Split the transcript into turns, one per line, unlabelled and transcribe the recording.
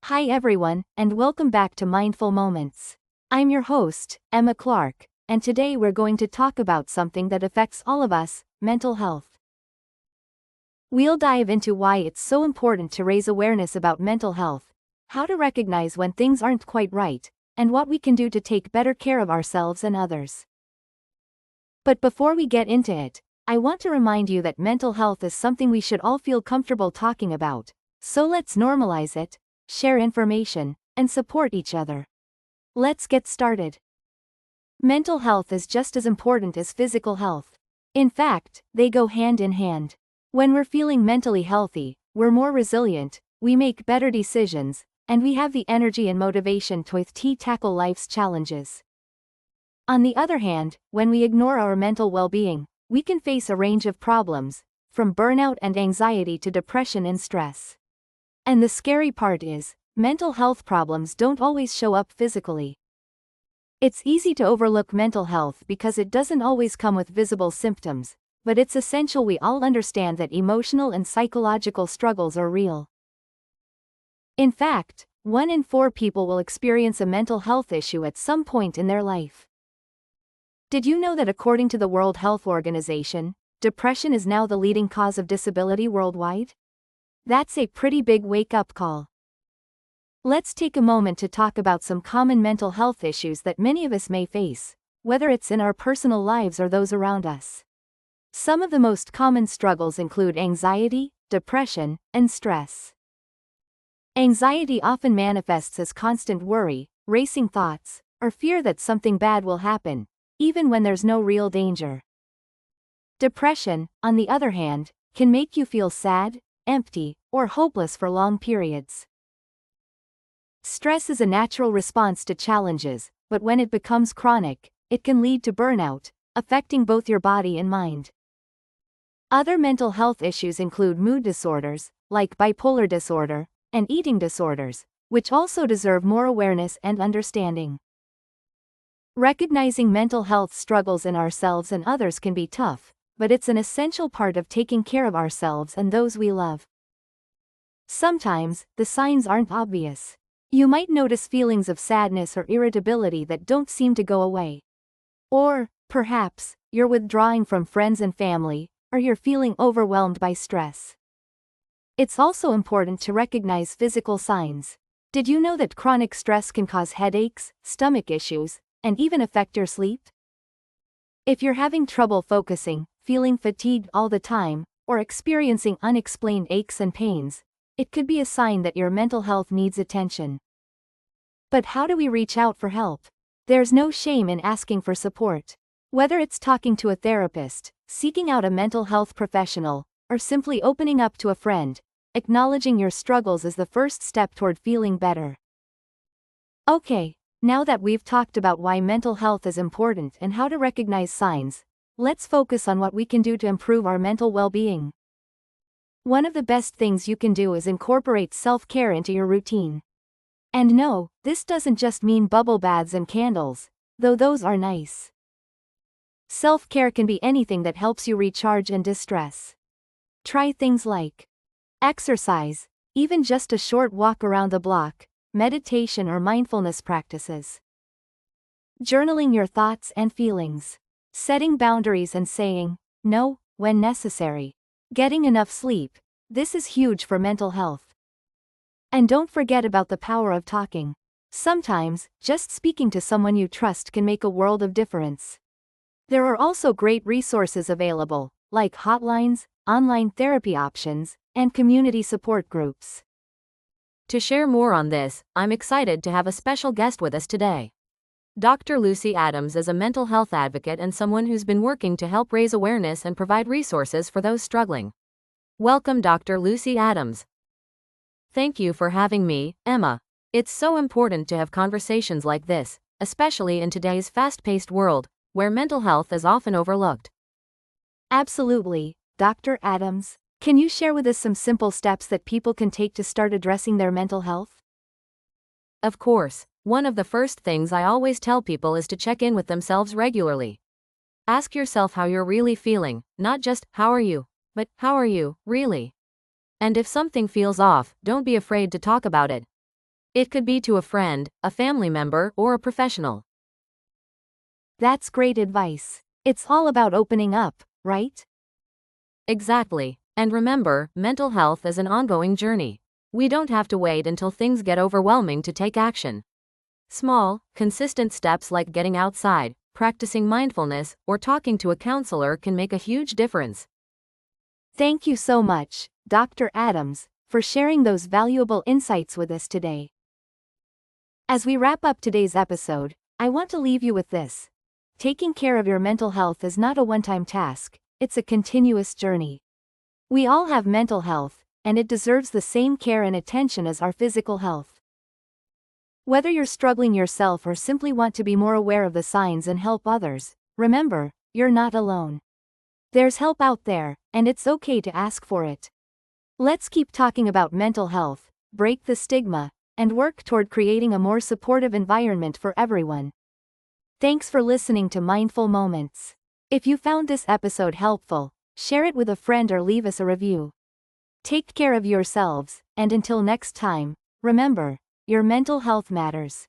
Hi everyone, and welcome back to Mindful Moments. I'm your host, Emma Clark, and today we're going to talk about something that affects all of us, mental health. We'll dive into why it's so important to raise awareness about mental health, how to recognize when things aren't quite right, and what we can do to take better care of ourselves and others. But before we get into it, I want to remind you that mental health is something we should all feel comfortable talking about, so let's normalize it, share information, and support each other. Let's get started. Mental health is just as important as physical health. In fact, they go hand in hand. When we're feeling mentally healthy, we're more resilient, we make better decisions, and we have the energy and motivation to tackle life's challenges. On the other hand, when we ignore our mental well-being, we can face a range of problems, from burnout and anxiety to depression and stress. And the scary part is, mental health problems don't always show up physically. It's easy to overlook mental health because it doesn't always come with visible symptoms, but it's essential we all understand that emotional and psychological struggles are real. In fact, 1 in 4 people will experience a mental health issue at some point in their life. Did you know that according to the World Health Organization, depression is now the leading cause of disability worldwide? That's a pretty big wake-up call. Let's take a moment to talk about some common mental health issues that many of us may face, whether it's in our personal lives or those around us. Some of the most common struggles include anxiety, depression, and stress. Anxiety often manifests as constant worry, racing thoughts, or fear that something bad will happen, even when there's no real danger. Depression, on the other hand, can make you feel sad, empty, or hopeless for long periods. Stress is a natural response to challenges, but when it becomes chronic, it can lead to burnout, affecting both your body and mind. Other mental health issues include mood disorders, like bipolar disorder, and eating disorders, which also deserve more awareness and understanding. Recognizing mental health struggles in ourselves and others can be tough, but it's an essential part of taking care of ourselves and those we love. Sometimes, the signs aren't obvious. You might notice feelings of sadness or irritability that don't seem to go away. Or, perhaps, you're withdrawing from friends and family, or you're feeling overwhelmed by stress. It's also important to recognize physical signs. Did you know that chronic stress can cause headaches, stomach issues, and even affect your sleep? If you're having trouble focusing, feeling fatigued all the time, or experiencing unexplained aches and pains, it could be a sign that your mental health needs attention. But how do we reach out for help? There's no shame in asking for support. Whether it's talking to a therapist, seeking out a mental health professional, or simply opening up to a friend, acknowledging your struggles is the first step toward feeling better. Okay, now that we've talked about why mental health is important and how to recognize signs, let's focus on what we can do to improve our mental well-being. One of the best things you can do is incorporate self-care into your routine. And no, this doesn't just mean bubble baths and candles, though those are nice. Self-care can be anything that helps you recharge and distress. Try things like exercise, even just a short walk around the block, meditation or mindfulness practices. Journaling your thoughts and feelings. Setting boundaries and saying no when necessary. Getting enough sleep. This is huge for mental health. And don't forget about the power of talking. Sometimes, just speaking to someone you trust can make a world of difference. There are also great resources available, like hotlines, online therapy options, and community support groups.
To share more on this, I'm excited to have a special guest with us today. Dr. Lucy Adams is a mental health advocate and someone who's been working to help raise awareness and provide resources for those struggling. Welcome, Dr. Lucy Adams. Thank you for having me, Emma. It's so important to have conversations like this, especially in today's fast-paced world, where mental health is often overlooked.
Absolutely, Dr. Adams. Can you share with us some simple steps that people can take to start addressing their mental health?
Of course, one of the first things I always tell people is to check in with themselves regularly. Ask yourself how you're really feeling, not just, how are you, but, how are you, really? And if something feels off, don't be afraid to talk about it. It could be to a friend, a family member, or a professional.
That's great advice. It's all about opening up, right?
Exactly. And remember, mental health is an ongoing journey. We don't have to wait until things get overwhelming to take action. Small, consistent steps like getting outside, practicing mindfulness, or talking to a counselor can make a huge difference.
Thank you so much, Dr. Adams, for sharing those valuable insights with us today. As we wrap up today's episode, I want to leave you with this. Taking care of your mental health is not a one-time task, it's a continuous journey. We all have mental health, and it deserves the same care and attention as our physical health. Whether you're struggling yourself or simply want to be more aware of the signs and help others, remember, you're not alone. There's help out there, and it's okay to ask for it. Let's keep talking about mental health, break the stigma, and work toward creating a more supportive environment for everyone. Thanks for listening to Mindful Moments. If you found this episode helpful, share it with a friend or leave us a review. Take care of yourselves, and until next time, remember, your mental health matters.